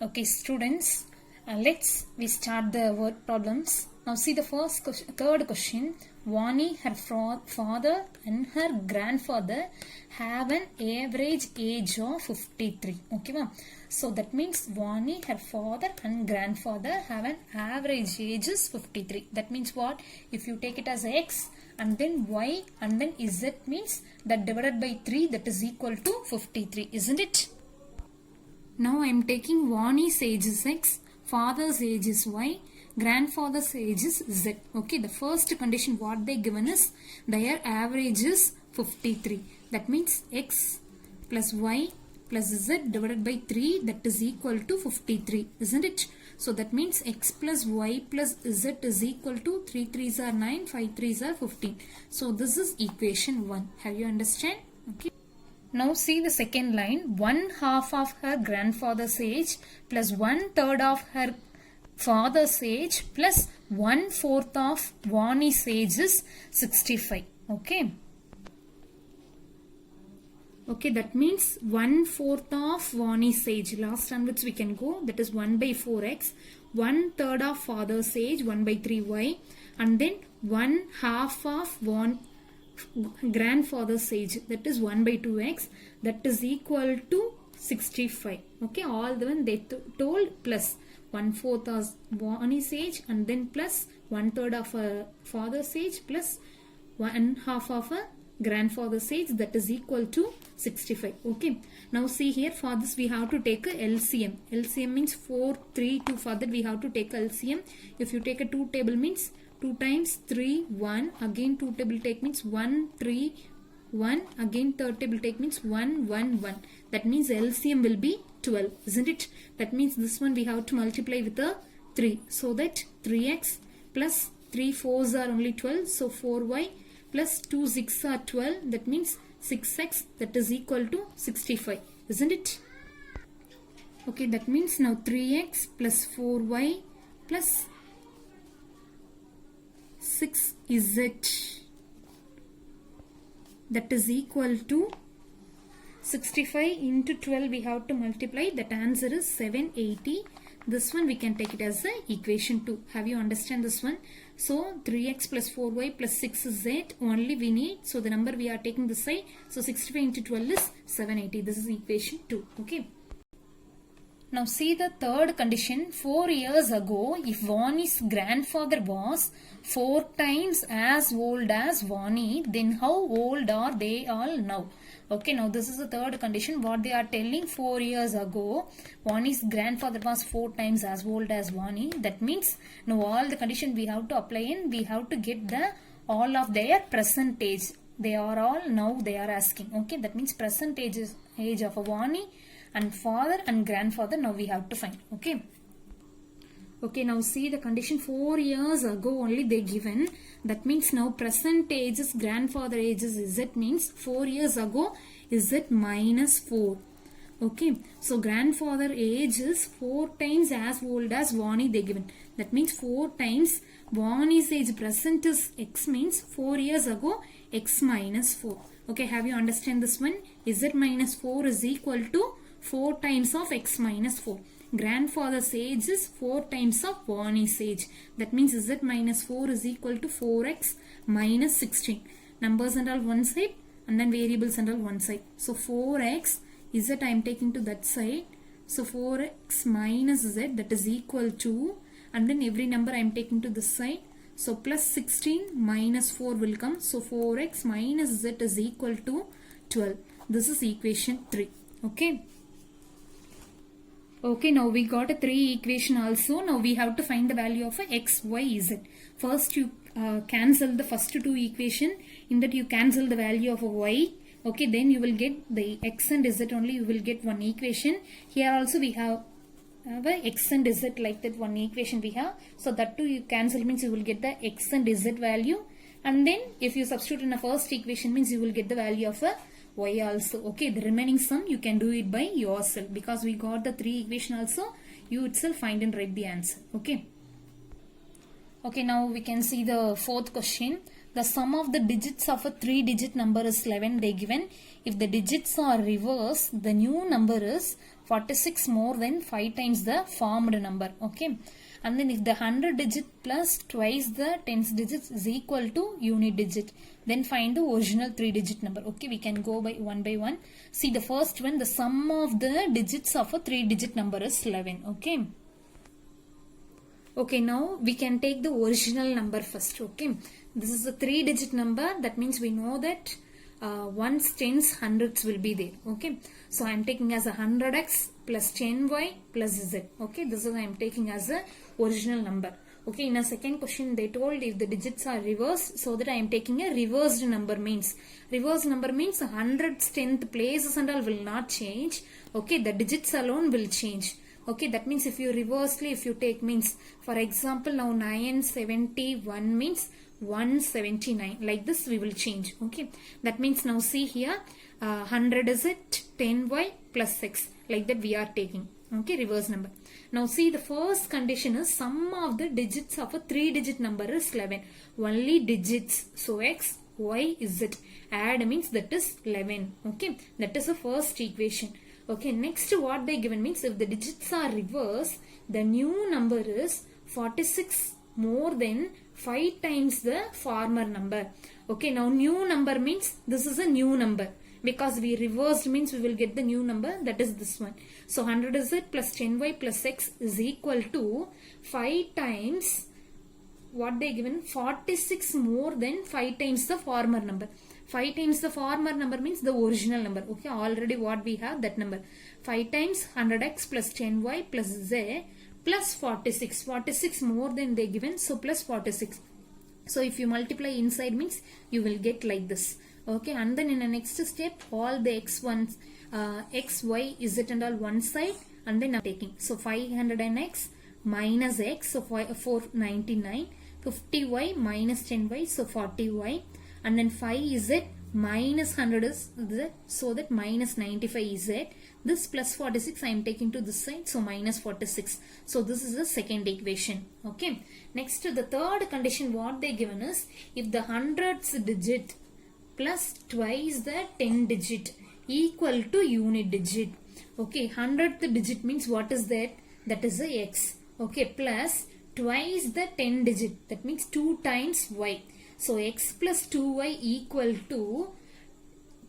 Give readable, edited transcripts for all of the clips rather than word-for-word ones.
Okay, students, we start the word problems. Now see the third question. Vani, her father and her grandfather have an average age of 53. Okay, ma'am. So that means Vani, her father and grandfather have an average age is 53. That means what? If you take it as x and then y and then z means that divided by 3, that is equal to 53, isn't it? Now I am taking Vani's age is x, father's age is y, grandfather's age is z. Okay, the first condition what they given is their average is 53. That means x plus y plus z divided by 3, that is equal to 53, isn't it? So that means x plus y plus z is equal to 3 3s are 9, 5 3s are 15. So this is equation 1. Have you understand? Okay. Now see the second line. 1/2 of her grandfather's age plus 1/3 of her father's age plus 1/4 of Vani's age is 65. Okay. Okay, that means 1/4 of Vani's age. Last onwards we can go. That is 1 by 4x. 1/3 of father's age 1 by 3y. And then 1/2 of grandfather's age, that is 1 by 2x, that is equal to 65. Okay, all the one they told plus 1/4 of Vani's age and then plus 1/3 of a father's age plus 1/2 of a grandfather's age, that is equal to 65. Okay, now see here, for this we have to take a LCM. LCM means 4, 3, 2. For that we have to take a LCM. If you take a 2 table means 2 times 3, 1. Again 2 table take means 1, 3, 1. Again third table take means 1, 1, 1. That means LCM will be 12, isn't it? That means this one we have to multiply with a 3. So that 3x plus 3 4s are only 12. So 4y plus 2 6 are 12. That means 6x, that is equal to 65, isn't it? Okay, that means now 3x plus 4y plus 6z, that is equal to 65 into 12 we have to multiply. That answer is 780. This one we can take it as a equation 2. Have you understand this one? So 3x plus 4y plus 6z only we need. So the number we are taking this side. So 65 into 12 is 780. This is equation 2. Okay. Now see the third condition. 4 years ago, if Vani's grandfather was 4 times as old as Vani, then how old are they all now? Okay, now this is the third condition. What they are telling, 4 years ago, Vani's grandfather was 4 times as old as Vani. That means now all the condition we have to apply in, we have to get the all of their present age. They are all now they are asking. Okay, that means present age of a Vani and father and grandfather now we have to find. Okay. Okay, now see the condition. 4 years ago only they given. That means now present age is grandfather age is z, means 4 years ago is z minus 4. Okay, so grandfather age is 4 times as old as Vani they given. That means 4 times Vani's age present is x, means 4 years ago x minus 4. Okay, have you understand this one? Z minus 4 is equal to 4 times of x minus 4. Grandfather's age is 4 times of Vani's age. That means z minus 4 is equal to 4x minus 16. Numbers and all one side and then variables and all one side. So 4x z I am taking to that side. So 4x minus z, that is equal to, and then every number I am taking to this side. So plus 16 minus 4 will come. So 4x minus z is equal to 12. This is equation 3. Okay. Okay, now we got a 3 equation also. Now we have to find the value of a x, y, z. First you cancel the first 2 equation. In that you cancel the value of a y. Okay, then you will get the x and z only. You will get one equation. Here also we have a x and z, like that one equation we have. So that too you cancel means you will get the x and z value. And then if you substitute in the first equation means you will get the value of a y also. Okay, the remaining sum you can do it by yourself because we got the 3 equation also. You itself find and write the answer. Okay. Okay, now we can see the fourth question. The sum of the digits of a 3-digit number is 11 they given. If the digits are reversed, the new number is 46 more than 5 times the formed number. Okay. And then if the 100 digit plus twice the tens digits is equal to unit digit, then find the original 3 digit number. Okay, we can go by one. See the first one, the sum of the digits of a 3 digit number is 11. Okay. Okay, now we can take the original number first. Okay, this is a 3 digit number. That means we know that ones, tens, hundreds will be there. Okay, so I am taking as a 100x plus 10y plus z. Okay, this is I am taking as a original number. Okay, in a second question they told if the digits are reversed, so that I am taking a reversed number. Means reversed number means 100's 10th places and all will not change. Okay, the digits alone will change. Okay, that means if you reversely if you take means, for example now 971 means 179, like this we will change. Okay, that means now see here 100 is it 10y plus 6, like that we are taking. Okay, reverse number. Now see the first condition is sum of the digits of a 3 digit number is 11. Only digits, so x, y, z. Add means that is 11. Okay, that is the first equation. Okay, next what they given means if the digits are reversed, the new number is 46 more than 5 times the former number. Okay, now new number means this is a new number. Because we reversed means we will get the new number, that is this one. So 100z plus 10y plus x is equal to 5 times what they given, 46 more than 5 times the former number. 5 times the former number means the original number. Okay, already what we have that number. 5 times 100x plus 10y plus z plus 46. 46 more than they given, so plus 46. So if you multiply inside means you will get like this. Okay, and then in the next step all the x1s, x, y, z and all one side, and then I'm taking. So 500x minus x, so 499, 50y minus 10y, so 40y, and then 5z minus 100 is z, so that minus 95 z. This plus 46 I am taking to this side, so minus 46. So this is the second equation. Okay, next to the third condition what they given is if the hundredths digit plus twice the 10 digit equal to unit digit. Okay, 100th digit means what is that? That is the x. Okay, plus twice the 10 digit, that means 2 times y. So x plus 2y equal to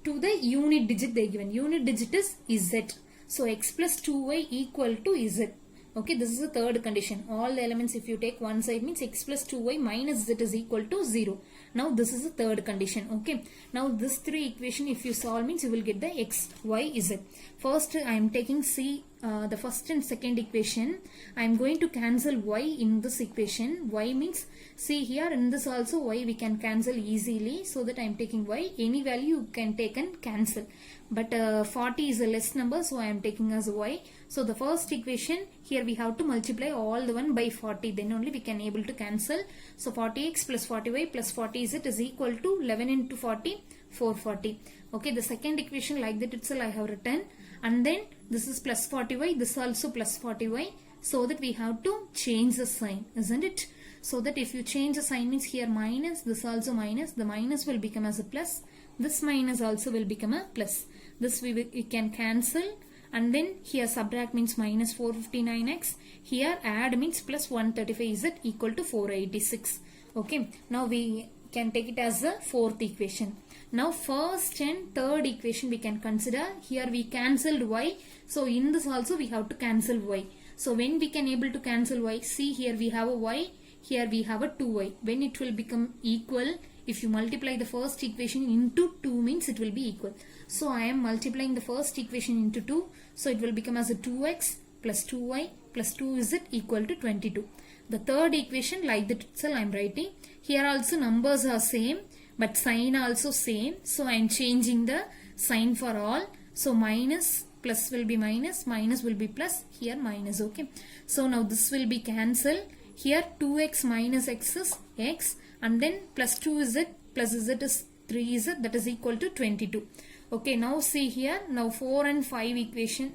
the unit digit they given. Unit digit is z. So x plus 2y equal to z. Okay, this is the third condition. All the elements if you take one side means x plus 2y minus z is equal to 0. Now this is the third condition. Okay, now this 3 equation if you solve means you will get the x, y, z. First I am taking C, the first and second equation. I am going to cancel y in this equation. Y means see here in this also y we can cancel easily, so that I am taking y. Any value you can take and cancel. But 40 is a less number, so I am taking as y. So the first equation here we have to multiply all the one by 40, then only we can able to cancel. So 40x plus 40y plus 40z is equal to 11 into 40, 440. Okay, the second equation like that itself I have written, and then this is plus 40y, this also plus 40y, so that we have to change the sign, isn't it? So that if you change the sign means here minus, this also minus, the minus will become as a plus, this minus also will become a plus. This we can cancel, and then here subtract means minus 459x, here add means plus 135 z equal to 486. Okay, now we can take it as the fourth equation. Now first and third equation we can consider. Here we cancelled y, so in this also we have to cancel y. So when we can able to cancel y, see here we have a y, here we have a 2y. When it will become equal, if you multiply the first equation into 2 means it will be equal. So I am multiplying the first equation into 2, so it will become as a 2x plus 2y plus 2z equal to 22. The third equation like that itself I am writing. Here also numbers are same, but sign also same, so I am changing the sign for all. So minus plus will be minus, minus will be plus, here minus. Okay, so now this will be cancelled. Here 2x minus x is x, and then plus 2z plus z is 3z, that is equal to 22. Okay, now see here, now 4 and 5 equation,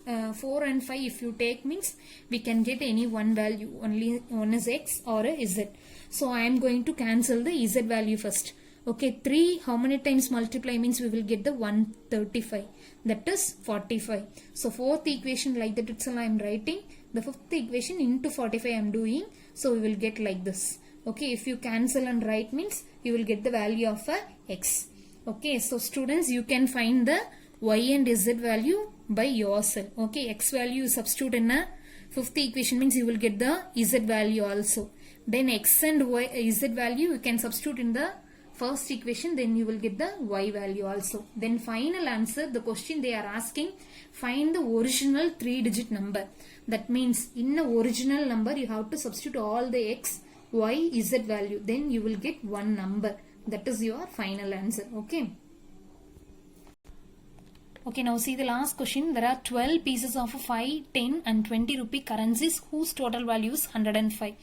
4 and 5 if you take means we can get any one value, only one is x or a z. So I am going to cancel the z value first. Okay, 3 how many times multiply means we will get the 135. That is 45. So fourth equation like that itself I am writing. The fifth equation into 45 I am doing. So we will get like this. Okay, if you cancel and write means you will get the value of x. Okay, so students, you can find the y and z value by yourself. Okay, x value you substitute in a fifth equation means you will get the z value also. Then x and y z value you can substitute in the first equation, then you will get the y value also. Then final answer, the question they are asking, find the original 3-digit number. That means in the original number you have to substitute all the x, y, z value. Then you will get one number. That is your final answer. Okay. Okay, now see the last question. There are 12 pieces of 5, 10 and 20 rupee currencies whose total value is 105.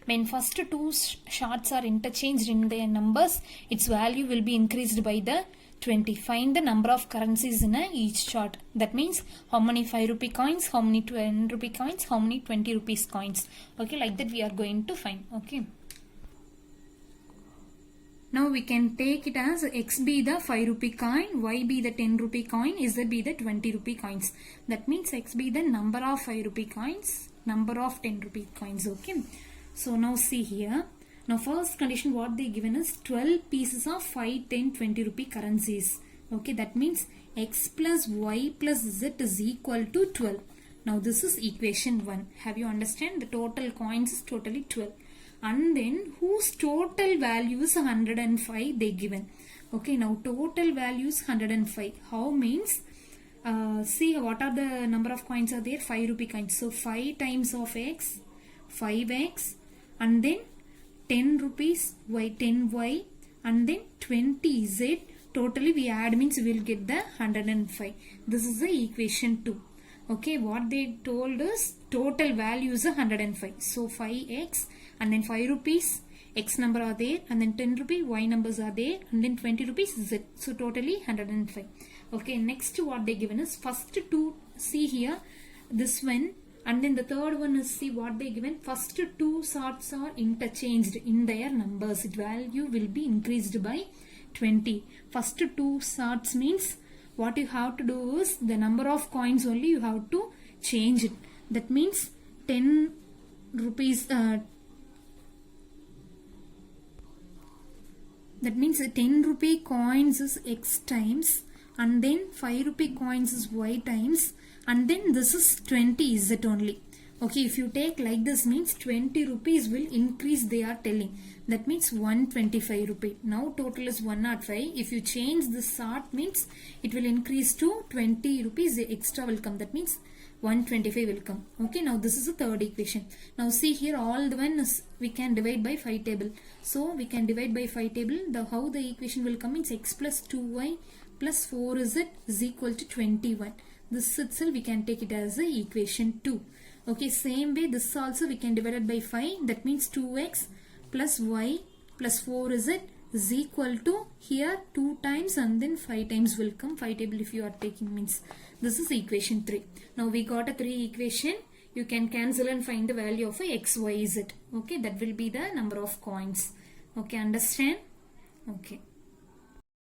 When first two shards are interchanged in their numbers, its value will be increased by the 20. Find the number of currencies in each chart. That means how many 5 rupee coins, how many 10 rupee coins, how many 20 rupees coins. Okay, like that we are going to find. Okay. Now we can take it as x be the 5 rupee coin, y be the 10 rupee coin, z be the 20 rupee coins. That means x be the number of 5 rupee coins, number of 10 rupee coins. Okay. So now see here. Now first condition what they given is 12 pieces of 5, 10, 20 rupee currencies. Okay, that means x plus y plus z is equal to 12. Now this is equation 1. Have you understand? The total coins is totally 12. And then whose total value is 105 they given. Okay, now total value is 105. How means? See what are the number of coins are there? 5 rupee coins. So 5 times of x, 5x, and then 10 rupees, y, 10y, and then 20z. Totally we add means we will get the 105. This is the equation 2. Okay, what they told us, total value is 105. So 5x and then 5 rupees, x number are there, and then 10 rupee, y numbers are there, and then 20 rupees, z. So totally 105. Okay, next what they given is first two, see here, this one, and then the third one is, see what they given, first two sorts are interchanged in their numbers. Its value will be increased by 20. First two sorts means what you have to do is the number of coins only you have to change it. That means 10 rupees, that means 10 rupee coins is x times, and then 5 rupee coins is y times, and then this is 20 z only. Okay, if you take like this means 20 rupees will increase they are telling. That means 125 rupee. Now total is 105. If you change this sort means it will increase to 20 rupees extra will come. That means 125 will come. Okay, now this is the third equation. Now see here all the ones we can divide by 5 table. So we can divide by 5 table. How the equation will come means x plus 2y plus 4z is equal to 21. This itself we can take it as the equation 2. Okay, same way this also we can divide it by 5. That means 2x plus y plus 4z is equal to here 2 times and then 5 times will come. 5 table if you are taking means this is equation 3. Now we got a 3 equation. You can cancel and find the value of a x, y, z. Okay, that will be the number of coins. Okay, understand? Okay.